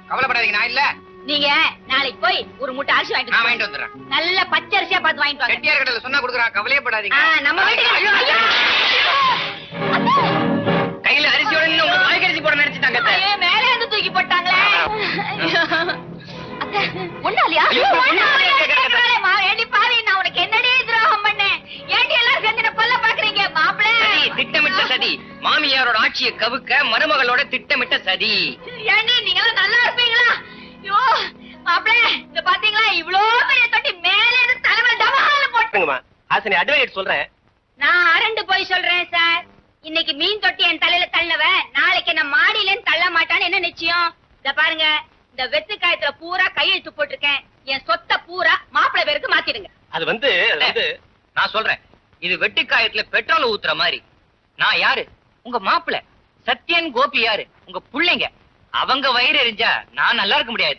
கவலைப்படாதீங்க, நான் இல்ல. நீங்க நாளைக்கு போய் ஒரு மூட்டை அரிசி நான் வாங்கிட்டு வாங்கிட்டு வந்துடுறேன். நல்ல பச்சை அரிசியா பார்த்து வாங்கிட்டு வாங்க. செட்டியார் கடையில சொன்னா கொடுக்குறான், கவலையப்படாதீங்க. நம்ம வீட்டுக்கு ஐயோ! கையில அரிசியோட நின்னு உங்களுக்கு வாய்க்கரிசி போட நினைச்சிட்டாங்க அத்தை. ஐயோ, மேல இருந்து தூக்கி போட்டாங்களே. அத்தை, ஒண்ணாலியா? ஐயோ, ஒண்ணாலியா கேக்குறாங்க. ஏண்டி பாவி, நான் உனக்கு என்னடி துரோகம் பண்ணேன்? ஏண்டி எல்லாரும் சேர்ந்து என்ன கொல்ல பாக்குறீங்க? மாப்பிள சதி, திட்டமிட்ட சதி. மாமியாரோட ஆட்சியை கவுக்க மருமகளோட திட்டமிட்ட சதி. ஏண்டி நீங்க எல்லாம் நல்லா இருப்பீங்களா? ஐயோ மாப்பிள, இந்த பாத்தீங்களா இவ்ளோ பெரிய தொட்டி மேல இருந்து தலைவர் டமால போட்டுங்கம்மா. ஆசனி அட்வைஸ் சொல்றேன். நான் அரண்டு போய் சொல்றேன் சார். இன்னைக்கு மீன் தொட்டி என் தலையில தள்ளவ நாளைக்கு என்ன மாடியில தள்ள மாட்டான்னு என்ன நிச்சயம்? இத பாருங்க, இந்த வெத்து காயத்துல பூரா கையெழுத்து போட்டிருக்கேன். என் சொத்தை பூரா மாப்பிளை பேருக்கு மாத்திடுங்க. அது வந்து நான் சொல்றேன், இது வெட்டுக்காயத்துல பெட்ரோல் ஊத்துற மாதிரி. நான் யாரு? உங்க மாப்பிளை. சத்யன் கோபி யாரு? உங்க புள்ளைங்க. அவங்க வயிறு எரிஞ்சா நான் நல்லா இருக்க முடியாது.